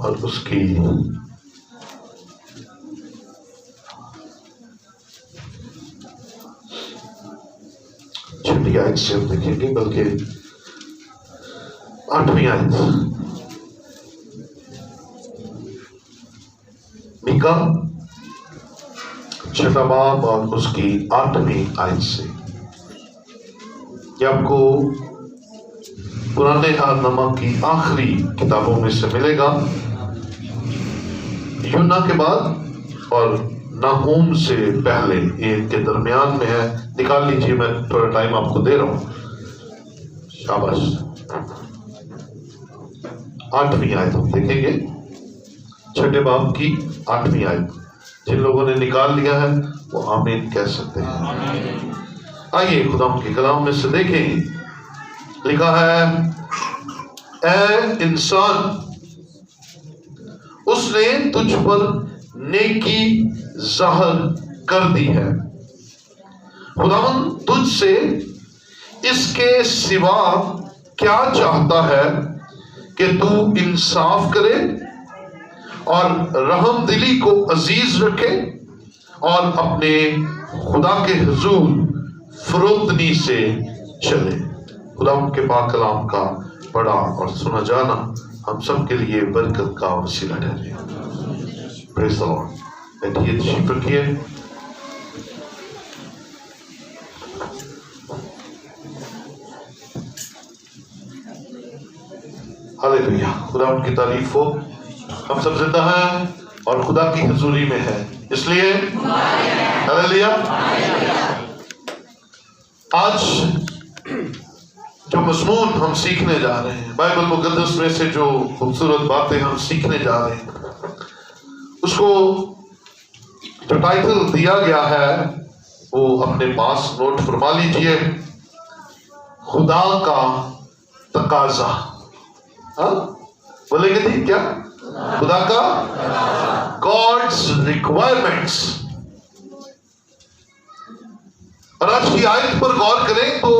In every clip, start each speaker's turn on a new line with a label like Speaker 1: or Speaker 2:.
Speaker 1: اور اس کی چھٹی آیت سے ہم دیکھیں گے، بلکہ 8ویں آیت، میکا 6 باب اور اس کی 8ویں آیت سے۔ یہ آپ کو پرانے عہد نامہ کی آخری کتابوں میں سے ملے گا، یونا کے بعد اور ناہوم سے پہلے، یہ کے درمیان میں ہے۔ نکال لیجئے، میں تھوڑا ٹائم آپ کو دے رہا ہوں۔ شاباش۔ 8ویں آیت ہم دیکھیں گے، 6 باب کی 8ویں آیت۔ جن لوگوں نے نکال لیا ہے وہ آمین کہہ سکتے ہیں۔ آئیے خدا کے کلام میں سے دیکھیں، لکھا ہے، اے انسان، اس نے تجھ پر نیکی ظاہر کر دی ہے۔ خداوند تجھ سے اس کے سوا کیا چاہتا ہے کہ تو انصاف کرے اور رحم دلی کو عزیز رکھے اور اپنے خدا کے حضور فروتنی سے چلے۔ خدا ان کے پاک کلام کا پڑھا اور سنا جانا ہم سب کے لیے برکت کا وسیلہ ٹھہرے۔ پریز دی لارڈ۔ بیٹھیے، تشریف رکھیے۔ ہاللیلویا، خدا ان کی تعریف ہو۔ ہم سب زندہ ہیں اور خدا کی حضوری میں ہیں، اس لیے ہاللیلویا۔ آج جو مضمون ہم سیکھنے جا رہے ہیں، بائبل مقدس میں سے جو خوبصورت باتیں ہم سیکھنے جا رہے ہیں، اس کو جو ٹائٹل دیا گیا ہے وہ اپنے پاس نوٹ فرما لیجئے، خدا کا تقاضا۔ بولے گے تھی کیا؟ خدا کا God's requirements۔ اور آج کی آیت پر غور کریں تو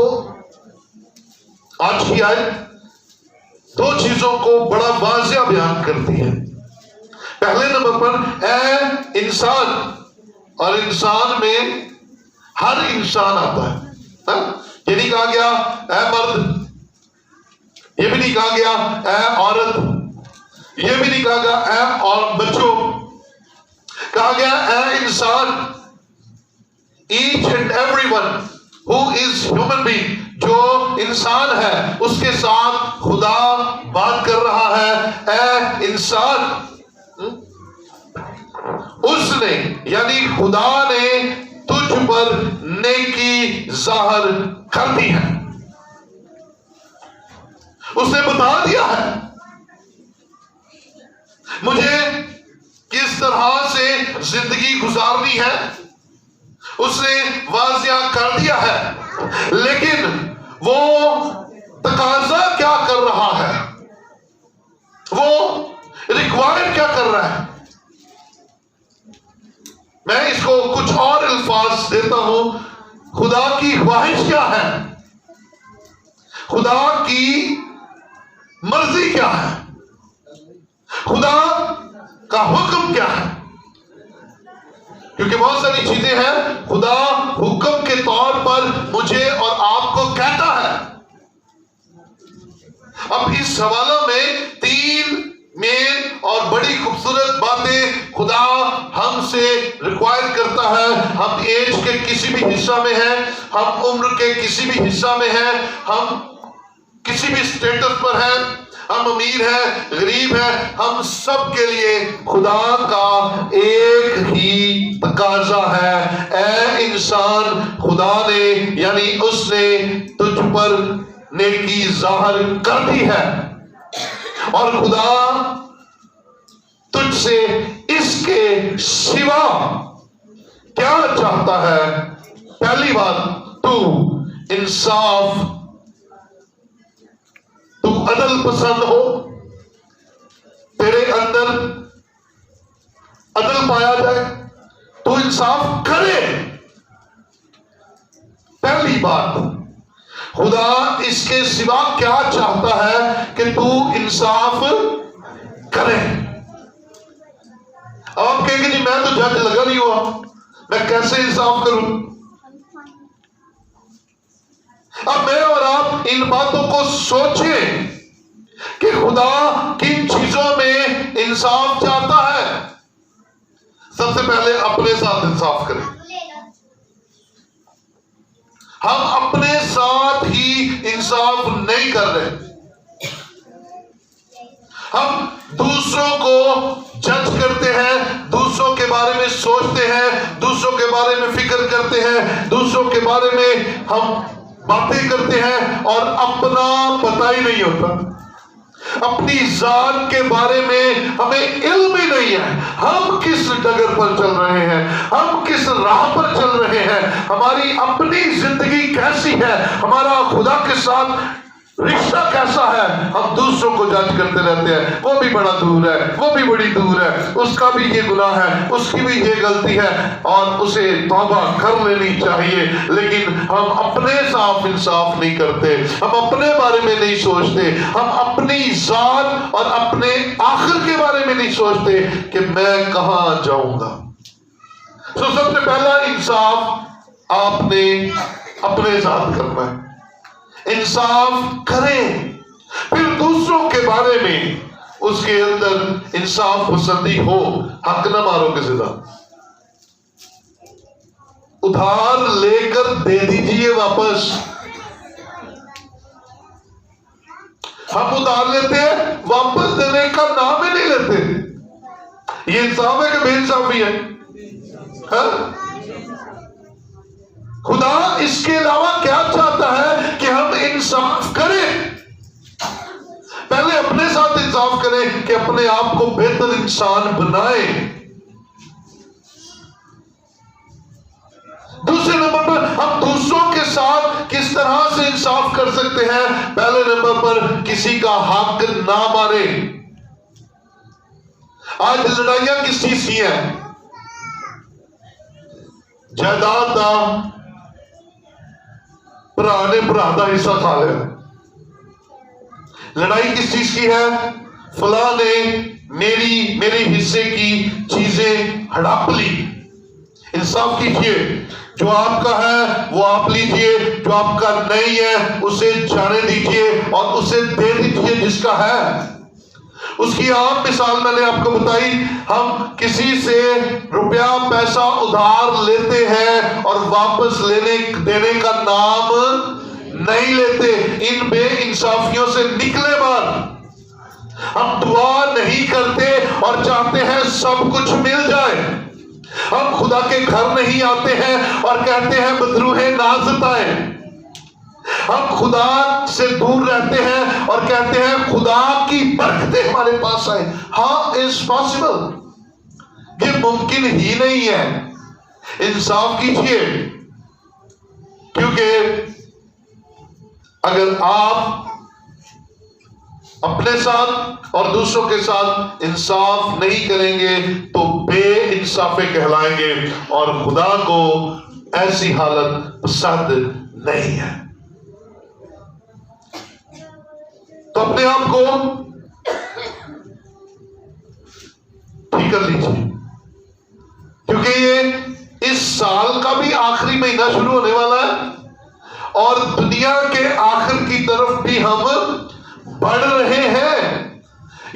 Speaker 1: آج کی آیت 2 چیزوں کو بڑا واضح بیان کرتی ہے۔ پہلے نمبر پر اے انسان، اور انسان میں ہر انسان آتا ہے۔ یہ نہیں کہا گیا اے مرد، یہ بھی نہیں کہا گیا اے عورت، یہ بھی نہیں کہا گیا اے اور بچوں، کہا گیا اے انسان۔ Each and every one who is human being، جو انسان ہے اس کے ساتھ خدا بات کر رہا ہے، اے انسان۔ اس نے یعنی خدا نے تجھ پر نیکی ظاہر کر دی ہے، اس نے بتا دیا ہے مجھے کس طرح سے زندگی گزارنی ہے، اس نے واضح کر دیا ہے۔ لیکن وہ تقاضا کیا کر رہا ہے، وہ ریکوائر کیا کر رہا ہے؟ میں اس کو کچھ اور الفاظ دیتا ہوں، خدا کی خواہش کیا ہے، خدا کی مرضی کیا ہے، خدا کا حکم کیا ہے؟ کیونکہ بہت ساری چیزیں ہیں خدا حکم کے طور پر مجھے اور آپ کو کہتا ہے۔ اب اس حوالہ میں 3 مین اور بڑی خوبصورت باتیں خدا ہم سے ریکوائر کرتا ہے۔ ہم ایج کے کسی بھی حصہ میں ہیں، ہم عمر کے کسی بھی حصہ میں ہیں، ہم کسی بھی سٹیٹس پر ہیں، ہم امیر ہیں، غریب ہیں، ہم سب کے لیے خدا کا ایک ہی تقاضا ہے، اے انسان، خدا نے یعنی اس نے تجھ پر نیکی ظاہر کر دی ہے، اور خدا تجھ سے اس کے سوا کیا چاہتا ہے؟ پہلی بات، تو انصاف، تو عدل پسند ہو، تیرے اندر عدل پایا جائے، تو انصاف کرے۔ پہلی بات، خدا اس کے سوا کیا چاہتا ہے کہ تو انصاف کرے۔ میں تو جج لگا نہیں ہوا، میں کیسے انصاف کروں؟ اب میں اور آپ ان باتوں کو سوچیں کہ خدا کن چیزوں میں انصاف چاہتا ہے۔ سب سے پہلے اپنے ساتھ انصاف کریں۔ ہم اپنے ساتھ ہی انصاف نہیں کر رہے، ہم دوسروں کو جج کرتے ہیں، دوسروں کے بارے میں سوچتے ہیں، دوسروں کے بارے میں فکر کرتے ہیں، دوسروں کے بارے میں ہم باتیں کرتے ہیں اور اپنا پتہ ہی نہیں ہوتا، اپنی ذات کے بارے میں ہمیں علم ہی نہیں ہے، ہم کس ڈگر پر چل رہے ہیں، ہم کس راہ پر چل رہے ہیں، ہماری اپنی زندگی کیسی ہے، ہمارا خدا کے ساتھ رشتہ کیسا ہے۔ ہم دوسروں کو جج کرتے رہتے ہیں، وہ بھی بڑا دور ہے، وہ بھی بڑی دور ہے، اس کا بھی یہ گناہ ہے، اس کی بھی یہ غلطی ہے، اور اسے توبہ کر لینی چاہیے، لیکن ہم اپنے ساتھ انصاف نہیں کرتے، ہم اپنے بارے میں نہیں سوچتے، ہم اپنی ذات اور اپنے آخر کے بارے میں نہیں سوچتے کہ میں کہاں جاؤں گا۔ سب سے پہلا انصاف آپ نے اپنے ساتھ کرنا ہے، انصاف کریں، پھر دوسروں کے بارے میں اس کے اندر انصاف پسندی ہو۔ حق نہ مارو کسی کا، ادھار لے کر دے دیجئے واپس۔ ہم ادھار لیتے ہیں، واپس دینے کا نام ہی نہیں لیتے۔ یہ انصاف ہے کہ بے انصافی ہے؟ خدا اس کے علاوہ کیا چاہتا ہے کہ ہم انصاف کریں؟ پہلے اپنے ساتھ انصاف کریں کہ اپنے آپ کو بہتر انسان بنائیں۔ دوسرے نمبر پر ہم دوسروں کے ساتھ کس طرح سے انصاف کر سکتے ہیں؟ پہلے نمبر پر کسی کا حق نہ مارے۔ آج لڑائیاں کس چیز کی ہیں؟ جائیداد دا برا نے برا دا حصہ کھا لیا۔ لڑائی کس چیز کی ہے؟ فلاں نے میری حصے کی چیزیں ہڑپ لی۔ انصاف کیجیے، جو آپ کا ہے وہ آپ لیجئے، جو آپ کا نہیں ہے اسے جانے دیجئے اور اسے دے دیجئے جس کا ہے۔ اس کی عام مثال میں نے آپ کو بتائی، ہم کسی سے روپیہ پیسہ ادھار لیتے ہیں اور واپس دینے کا نام نہیں لیتے۔ ان بے انصافیوں سے نکلے بار۔ ہم دعا نہیں کرتے اور چاہتے ہیں سب کچھ مل جائے۔ ہم خدا کے گھر نہیں آتے ہیں اور کہتے ہیں بدروح ناز عطائیں۔ ہم خدا سے دور رہتے ہیں اور کہتے ہیں خدا کی برکتیں ہمارے پاس آئیں۔ ہاں از پاسبل، یہ ممکن ہی نہیں ہے۔ انصاف کیجیے، کیونکہ اگر آپ اپنے ساتھ اور دوسروں کے ساتھ انصاف نہیں کریں گے تو بے انصافی کہلائیں گے، اور خدا کو ایسی حالت پسند نہیں ہے۔ تو اپنے آپ کو ٹھیک کر لیجیے، کیونکہ یہ اس سال کا بھی آخری مہینہ شروع ہونے والا ہے اور دنیا کے آخر کی طرف بھی ہم بڑھ رہے ہیں۔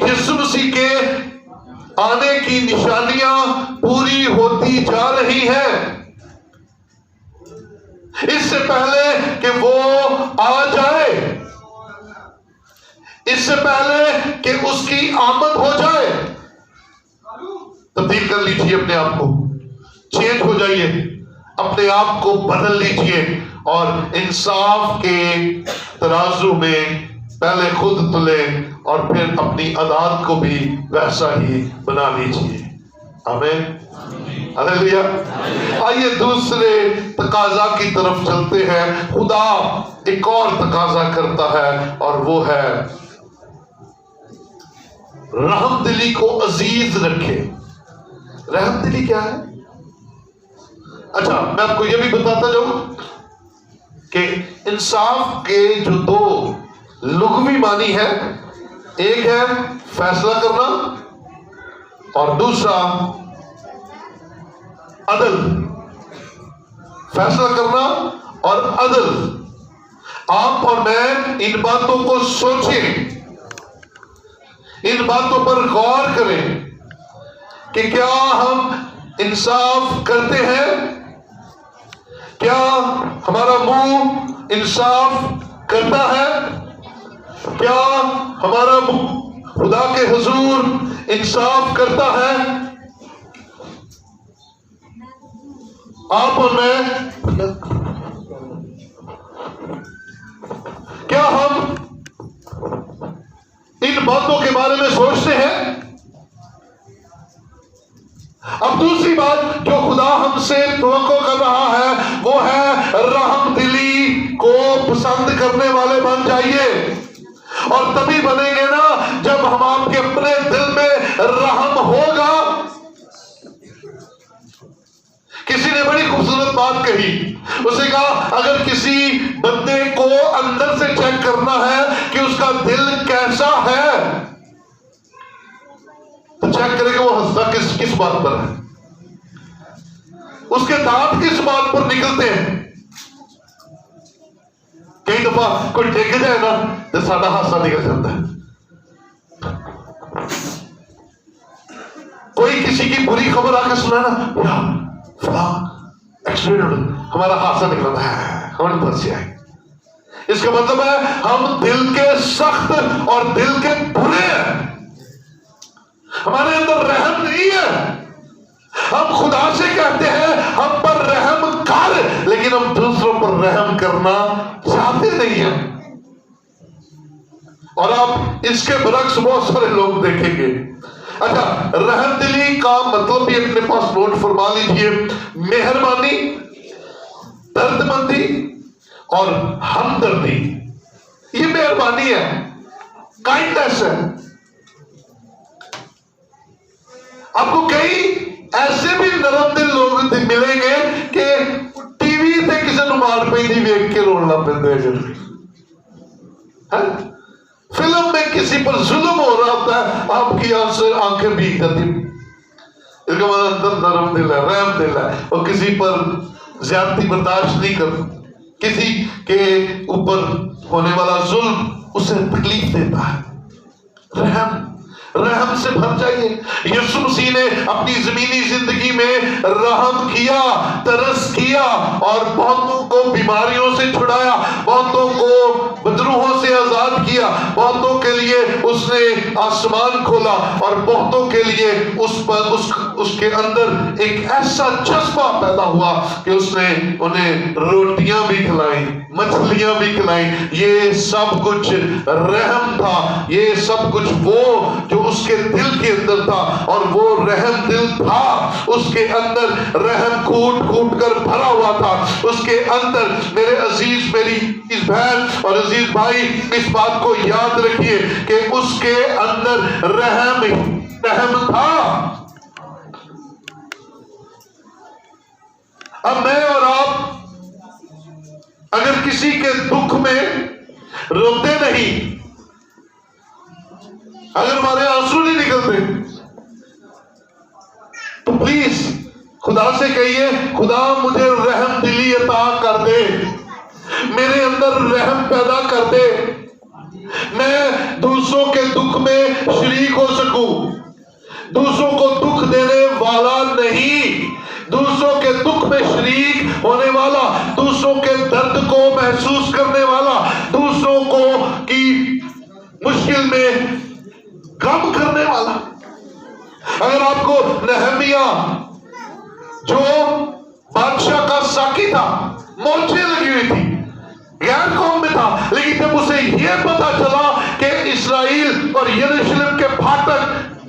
Speaker 1: یسوع مسیح کے آنے کی نشانیاں پوری ہوتی جا رہی ہیں۔ اس سے پہلے کہ وہ آ جائے، اس سے پہلے کہ اس کی آمد ہو جائے، تبدیل کر لیجیے اپنے آپ کو، چینج ہو جائیے، اپنے آپ کو بدل لیجیے اور انصاف کے ترازو میں پہلے خود تلیں اور پھر اپنی عادات کو بھی ویسا ہی بنا لیجیے۔ آمین، ہلیلویا۔ آئیے دوسرے تقاضا کی طرف چلتے ہیں۔ خدا ایک اور تقاضا کرتا ہے اور وہ ہے رحم دلی کو عزیز رکھے۔ رحم دلی کیا ہے؟ اچھا، میں آپ کو یہ بھی بتاتا جاؤں کہ انصاف کے جو دو لغوی معنی ہے، ایک ہے فیصلہ کرنا اور دوسرا عدل، فیصلہ کرنا اور عدل. آپ اور میں ان باتوں کو سوچیں، ان باتوں پر غور کریں کہ کیا ہم انصاف کرتے ہیں، کیا ہمارا منہ انصاف کرتا ہے، کیا ہمارا منہ خدا کے حضور انصاف کرتا ہے. آپ اور میں کیا ہم ان باتوں کے بارے میں سوچتے ہیں؟ اب دوسری بات جو خدا ہم سے توقع کر رہا ہے وہ ہے رحم دلی کو پسند کرنے والے بن جائیے. اور تبھی بنیں گے نا جب ہم آپ کے اپنے دل میں رحم ہوگا. کسی نے بڑی خوبصورت بات کہی، اس نے کہا اگر کسی بندے کو اندر سے چیک کرنا ہے کہ اس کا دل کیسا ہے تو چیک کرے کہ وہ ہنستا کس بات پر ہے، اس کے دانت کس بات پر نکلتے ہیں. کئی دفعہ کوئی دیکھ جائے نا تو ساڈا ہاسا نکل جاتا ہے. کوئی کسی کی بری خبر آ کے سنا نا، فلاں ایکسیڈنٹ، ہمارا ہاسا نکلتا ہے، ہمیں پھنسی آئی. اس کا مطلب ہے ہم دل کے سخت اور دل کے برے ہیں، ہمارے اندر رحم نہیں ہے. ہم خدا سے کہتے ہیں ہم پر رحم کر، لیکن ہم دوسروں پر رحم کرنا چاہتے نہیں ہیں. اور آپ اس کے برعکس بہت سارے لوگ دیکھیں گے. اچھا، رحم دلی کا مطلب بھی اپنے پاس نوٹ فرما لیجئے. مہربانی، درد مندی اور ہمدردی، یہ مہربانی ہے، کائنڈنس ہے. آپ کو کئی ایسے بھی نرم دل لوگ ملیں گے کہ ٹی وی تے کسی نو مار پہ ویک کے رونا پہ، فلم میں کسی پر ظلم ہو رہا ہوتا ہے، آپ کی آنکھیں بھیگ جاتی. اس کا مطلب اندر نرم دل ہے، رحم دل ہے، اور کسی پر زیادتی برداشت نہیں کرتا. کسی کے اوپر ہونے والا ظلم اسے تکلیف دیتا ہے. رحم سے بھر جائیے. یسوع مسیح نے اپنی زمینی زندگی میں رحم کیا، ترس کیا، اور بہتوں کو بیماریوں سے چھڑایا، بہتوں کو بدروحوں سے آزاد کیا، بہتوں کے لیے اس نے آسمان کھولا، اور بہتوں کے لیے اس کے اندر ایک ایسا جذبہ پیدا ہوا کہ اس نے انہیں روٹیاں بھی کھلائیں، مچھلیاں بھی کھلائیں. یہ سب کچھ رحم تھا، یہ سب کچھ وہ جو اس کے دل کے اندر تھا. اور وہ رحم دل تھا، اس کے اندر رحم کھوٹ کھوٹ کر بھرا ہوا تھا. اس کے اندر میرے عزیز، میری اس بہن اور عزیز بھائی، اس بات کو یاد رکھیے کہ اس کے اندر رحم تھا. اب میں اور آپ اگر کسی کے دکھ میں روتے نہیں، اگر ہمارے آنسو نہیں نکلتے، تو پلیز خدا سے کہیے خدا مجھے رحم دلی عطا کر دے، میرے اندر رحم پیدا کر دے، میں دوسروں کے دکھ میں شریک ہو سکوں. دوسروں کو دکھ دینے والا نہیں، دوسروں کے دکھ میں شریک ہونے والا، دوسروں کے درد کو محسوس کرنے والا، دوسروں کو کی مشکل میں غم کرنے والا. اگر آپ کو نہمیہ جو بادشاہ کا ساقی تھا، موچیں لگی ہوئی تھی، غیر قوم میں تھا، لیکن جب اسے یہ پتا چلا کہ اسرائیل اور یروشلم کے پھاٹک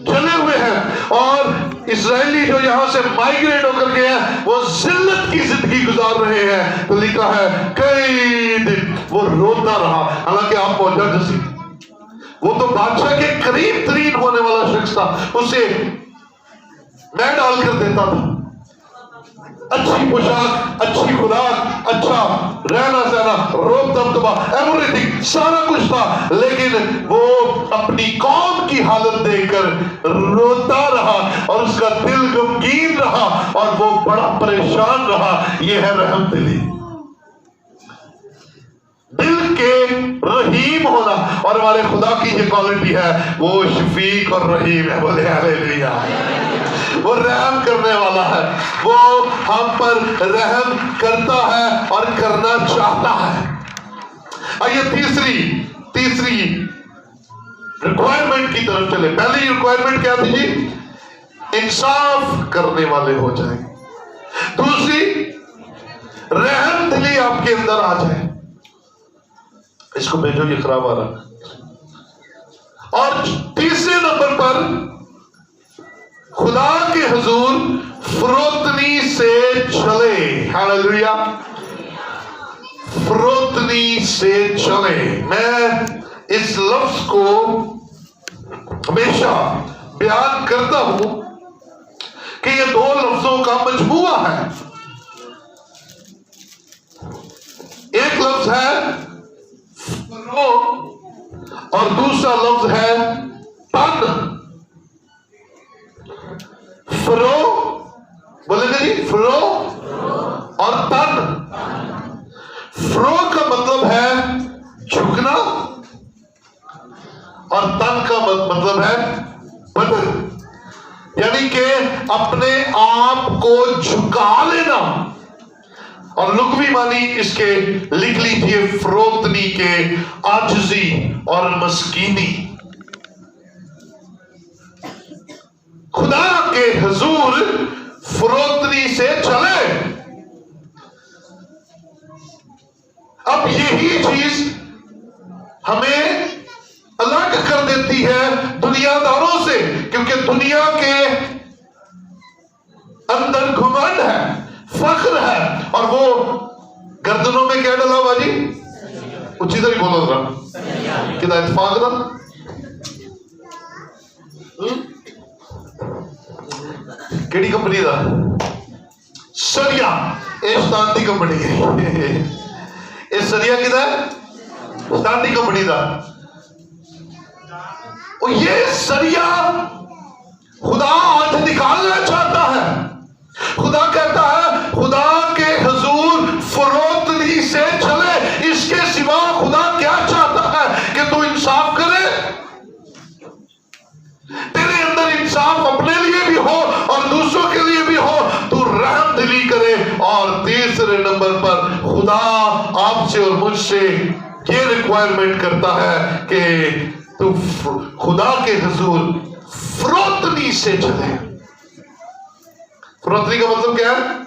Speaker 1: جلے ہوئے ہیں اور اسرائیلی جو یہاں سے مائیگریٹ ہو کر گئے ہیں وہ ذلت کی زندگی گزار رہے ہیں، تو لکھا ہے کئی دن وہ روتا رہا. حالانکہ آپ پہنچا جیسی، وہ تو بادشاہ کے قریب ترین ہونے والا شخص تھا، اسے میں ڈال کر دیتا تھا، اچھی پوشاک، اچھی خوراک، اچھا رہنا سہنا، روب دبدبا، ایوریتھنگ، سارا کچھ تھا، لیکن وہ اپنی قوم کی حالت دیکھ کر روتا رہا. اور اس کا دل غمگین رہا اور وہ بڑا پریشان رہا. یہ ہے رحم دلی، دل کے رحیم ہونا. اور ہمارے خدا کی یہ کوالٹی ہے، وہ شفیق اور رحیم ہے. بولے ہاللیلویہ. وہ رحم کرنے والا ہے، وہ ہم پر رحم کرتا ہے اور کرنا چاہتا ہے. آئیے تیسری ریکوائرمنٹ کی طرف چلے. پہلی ریکوائرمنٹ کیا تھی جی؟ انصاف کرنے والے ہو جائیں. دوسری، رحم دلی آپ کے اندر آ جائے. اس کو بھیجو، یہ خراب آ رہا. اور تیسرے نمبر پر خدا کے حضور فروتنی سے چلے. ہاللیلویہ. فروتنی سے چلے. میں اس لفظ کو ہمیشہ بیان کرتا ہوں کہ یہ دو لفظوں کا مجموعہ ہے. ایک لفظ ہے فرو اور دوسرا لفظ ہے تن. فرو بولے گا جی، فرو اور تن. فرو کا مطلب ہے جھکنا اور تن کا مطلب ہے بدن، یعنی کہ اپنے آپ کو جھکا لینا. اور لغوی معنی اس کے لکھ لیجئے فروتنی کے عاجزی اور مسکینی. خدا کے حضور فروتنی سے چلے. اب یہی چیز ہمیں الگ کر دیتی ہے دنیا داروں سے، کیونکہ دنیا کے اندر گھمنڈ ہے، فخر ہے، اور وہ گردنوں میں کیا ڈلا ہوا جی؟ اچھی طرح بولو ذرا، کدا اتفاق نا. کیڑی کمپنی دا؟ سریا. یہ شیطان دی کمپنی ہے. یہ سریا کدا ہے؟ شیطان دی کمپنی دا. یہ سریا خدا آج نکالنا چاہتا ہے. خدا کہتا ہے خدا کے حضور فروتنی سے چلے. اس کے سوا خدا کیا چاہتا ہے؟ کہ تو انصاف کرے، تیرے اندر انصاف اپنے لیے بھی ہو اور دوسروں کے لیے بھی ہو. تو رحم دلی کرے. اور تیسرے نمبر پر خدا آپ سے اور مجھ سے یہ ریکوائرمنٹ کرتا ہے کہ تو خدا کے حضور فروتنی سے چلے. فروتنی کا مطلب کیا ہے؟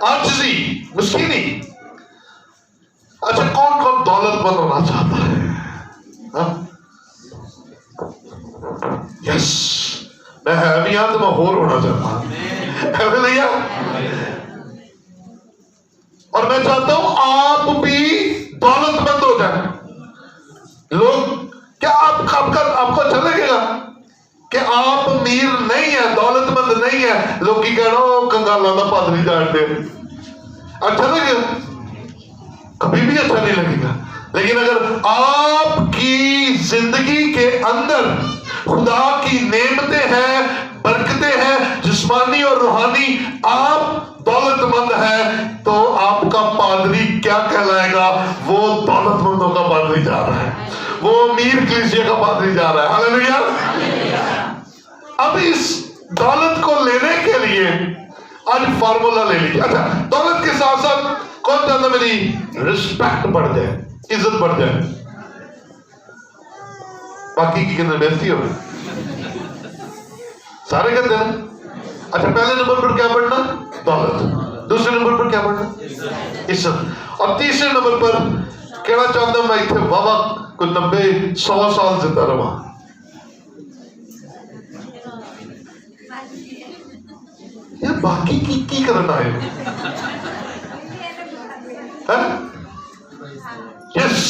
Speaker 1: عاجزی، مسکینی. اچھا، کون کون دولت مند ہونا چاہتا ہے؟ یس، میں ہے تو میں ہور ہونا چاہتا ہوں. ہے اور میں چاہتا ہوں آپ بھی دولت مند ہو جائیں. لوگ کیا آپ کو اچھا لگے گا کہ آپ امیر نہیں ہیں، دولت مند نہیں ہیں؟ لوگ کی کہنا کنگالا دا پادری جانتے. اچھا لگے گا؟ کبھی بھی اچھا نہیں لگے گا. لیکن اگر آپ کی زندگی کے اندر خدا کی نعمتیں ہیں، برکتیں ہیں، جسمانی اور روحانی، آپ دولت مند ہیں، تو آپ کا پادری کیا کہلائے گا؟ وہ دولت مندوں کا پادری جا رہا ہے، وہ امیر کلیسیا کا پادری جا رہا ہے. ہاللیلویہ. اب اس دولت کو لینے کے لیے آج فارمولا لے لیجیے. اچھا، دولت کے ساتھ ساتھ کون چاہتا میری رسپیکٹ بڑھ جائے، عزت بڑھ جائے؟ باقی کی کتنے بیزتی ہو سارے کہتے ہیں. اچھا، پہلے نمبر پر کیا پڑھنا؟ دولت. دوسرے نمبر پر کیا پڑھنا؟ عزت. اور تیسرے نمبر پر کہنا چاہتا ہوں میں اتنے بابا کو 90-100 سال زندہ رہا. یہ باقی کی کرنا ہے. یس،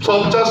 Speaker 1: 150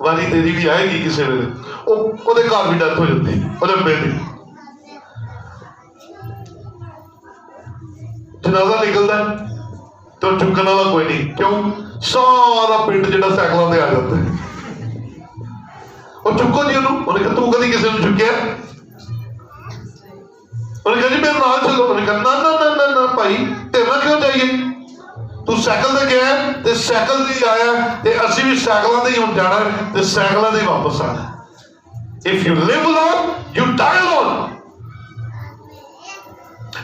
Speaker 1: ਵਾਰੀ ਤੇਰੀ ਵੀ ਆਏਗੀ ਕਿਸੇ ਵੇਲੇ। ਉਹਦੇ ਘਰ ਵੀ ਡੈਥ ਹੋ ਜਾਂਦੀ ਉਹਦੇ ਬੇਟੇ ਦੀ। ਜਨਾਜ਼ਾ ਨਿਕਲਦਾ ਤੇ ਚੁੱਕਣ ਵਾਲਾ ਕੋਈ ਨਹੀਂ, ਕਿਉਂ? ਸਾਰਾ ਪਿੰਡ ਜਿਹੜਾ ਸਾਈਕਲਾਂ ਤੇ ਆ ਜਾਂਦਾ। ਉਹ ਚੁੱਕੋ ਜੀ ਉਹਨੂੰ। ਉਹਨੇ ਕਿਹਾ ਤੂੰ ਕਦੀ ਕਿਸੇ ਨੂੰ ਚੁੱਕਿਆ? ਉਹਨੇ ਕਿਹਾ ਜੀ ਮੇਰੇ ਨਾਲ ਚੱਲੋ। ਉਹਨੇ ਕਿਹਾ ਨਾ ਨਾ ਨਾ ਨਾ ਨਾ ਭਾਈ, ਤੇਰੇ ਨਾਲ ਕਿਉਂ ਜਾਈਏ? ਤੂੰ ਸਾਈਕਲ ਤੇ ਗਿਆ ਤੇ ਸਾਈਕਲ ਤੇ ਆਇਆ, ਤੇ ਅਸੀਂ ਵੀ ਸਾਈਕਲਾਂ ਤੇ ਹੀ ਹੁਣ ਜਾਣਾ ਤੇ ਸਾਈਕਲਾਂ ਤੇ ਹੀ ਵਾਪਸ ਆਣਾ। If you live alone, you die alone.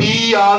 Speaker 1: PR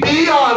Speaker 1: PR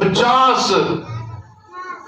Speaker 1: 50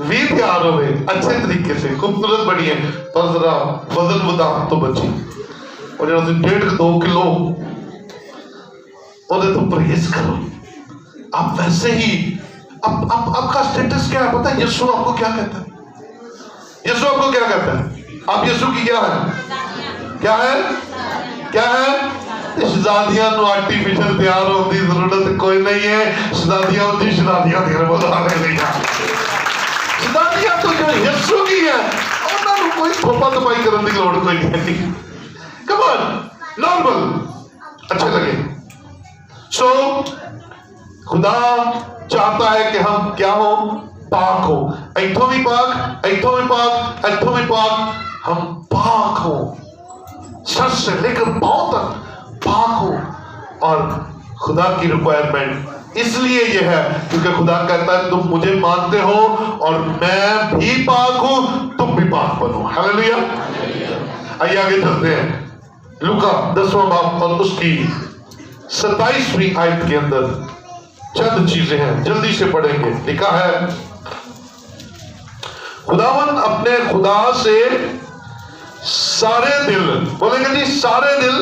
Speaker 1: بھی تیار ہوئے اچھے طریقے سے خوبصورت بنی ہے پر ذرا وزن بتا تو بچی اور جب 1.5-2 کلو اور تو پرہیز کرو. آپ ویسے ہی آپ کا سٹیٹس کیا ہے پتہ ہے؟ یسوع آپ کو کیا کہتا ہے؟ یسوع آپ کو کیا کہتا ہے؟ آپ یسوع کی کیا ہے؟ کیا ہے؟ کیا ہے؟ شہزادیاں نو آرٹیفیشل تیار ہونے کی ضرورت کوئی نہیں ہے. شہزادیاں ہوتی شہزادیاں تیار بولانے نہیں جاتی. شہزادیاں تو جو یسوع کی ہے انہوں نے کوئی تھوپا تپائی کرنے کی لوڑ کوئی نہیں. کم آن نارمل اچھے لگے. سو خدا چاہتا ہے کہ ہم کیا ہو؟ پاک ہو. ایتھوں بھی پاک، ایتھوں بھی پاک، ایتھوں بھی پاک. ہم پاک ہو سر سے لے کر پاؤں تک پاک ہو. اور خدا کی ریکوائرمنٹ اس لیے یہ ہے کیونکہ خدا کہتا ہے تم مجھے مانتے ہو اور میں بھی پاک ہوں، تم بھی پاک بنو. ہاللیلویا. آئیے آگے چلتے ہیں. لوکا 10واں باب اور اس کی 27ویں آیت کے اندر چند چیزیں ہیں جلدی سے پڑھیں گے. لکھا ہے خداوند اپنے خدا سے سارے دل، بولیں گے جی سارے دل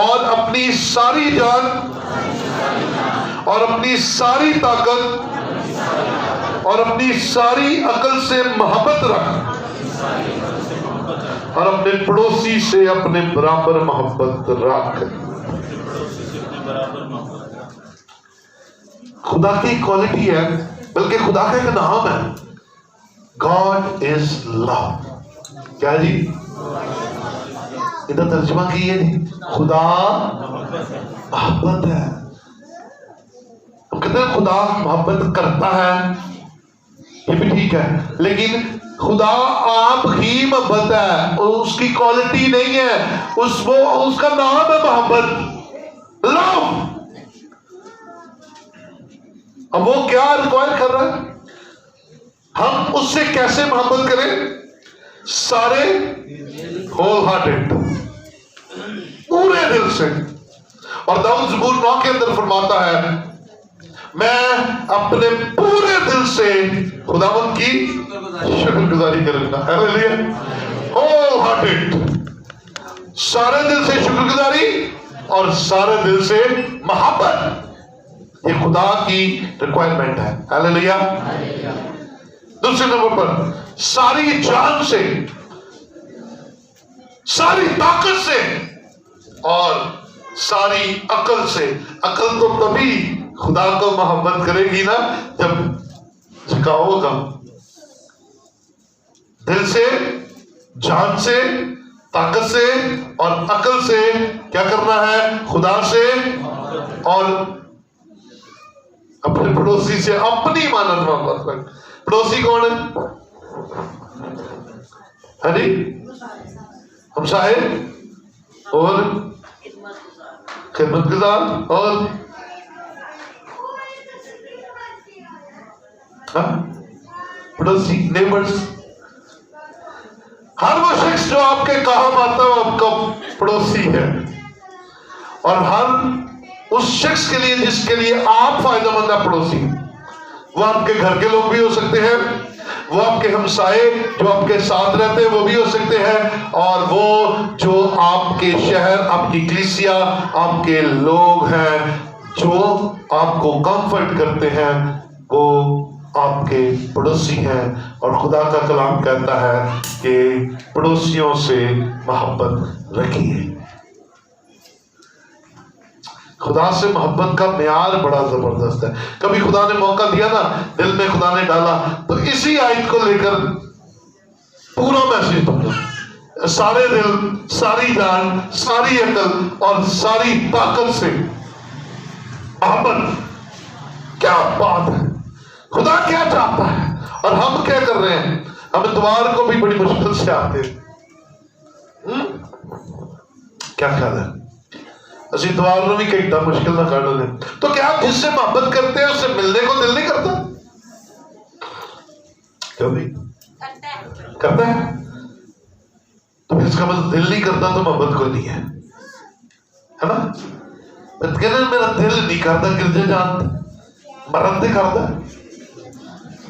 Speaker 1: اور اپنی ساری جان اور اپنی ساری طاقت اور اپنی ساری عقل سے محبت رکھ اور اپنے پڑوسی سے اپنے برابر محبت رکھ. خدا کی کوالٹی ہے بلکہ خدا کا ایک نام ہے. God is love. کیا جی؟ ادھر ترجمہ کیے جی خدا محبت ہے. ہم کہتے ہیں خدا محبت کرتا ہے، یہ بھی ٹھیک ہے، لیکن خدا آپ ہی محبت ہے. اس کی کوالٹی نہیں ہے، اس کا نام ہے محبت، لو. اب وہ کیا ریکوائر کر رہا ہے؟ ہم اس سے کیسے محبت کریں؟ سارے ہول ہارٹڈ، پورے دل سے. اور داؤد زبور 9 کے اندر فرماتا ہے میں اپنے پورے دل سے خداوند کی شکر گزاری کروں گا. ہول ہارٹڈ، سارے دل سے شکر گزاری اور سارے دل سے محبت. یہ خدا کی ریکوائرمنٹ ہے. ہاللیلویا. دوسرے نمبر پر ساری جان سے، ساری طاقت سے اور ساری عقل سے. عقل تو تبھی خدا کو محبت کرے گی نا جب جھکاؤ ہوگا. دل سے، جان سے، طاقت سے اور عقل سے کیا کرنا ہے؟ خدا سے اور اپنے پڑوسی سے اپنی مانت محبت رکھ. پڑوسی کون ہے؟ ہاں جی ہمسائے اور خدمت گزار اور پڑوسی، نیبرز. ہر وہ شخص جو آپ کے کام آتا ہے وہ آپ کا پڑوسی ہے. اور ہر اس شخص کے لیے جس کے لیے آپ فائدہ مند ہے پڑوسی. وہ آپ کے گھر کے لوگ بھی ہو سکتے ہیں، وہ آپ کے ہمسائے جو آپ کے ساتھ رہتے ہیں وہ بھی ہو سکتے ہیں، اور وہ جو آپ کے شہر، آپ کی کلیسیا، آپ کے لوگ ہیں جو آپ کو کمفرٹ کرتے ہیں وہ آپ کے پڑوسی ہیں. اور خدا کا کلام کہتا ہے کہ پڑوسیوں سے محبت رکھیے. خدا سے محبت کا معیار بڑا زبردست ہے. کبھی خدا نے موقع دیا نا، دل میں خدا نے ڈالا تو اسی آیت کو لے کر پورا میسج پڑھا. سارے دل، ساری جان، ساری عقل اور ساری طاقت سے محبت. کیا بات ہے! خدا کیا چاہتا ہے اور ہم کیا کر رہے ہیں؟ ہم اتوار کو بھی بڑی مشکل سے آتے ہیں. کیا خیال ہے؟ اسی اتوار کو بھی کئی مشکل نہ کر لیں. تو کیا آپ جس سے محبت کرتے ہیں اس سے ملنے کو دل نہیں کرتا؟ کیوں نہیں کرتا ہے؟ تو اس کا مطلب دل نہیں کرتا تو محبت کوئی نہیں ہے نا. میرا دل نہیں کرتا گرجے جان مرد نہیں کرتا،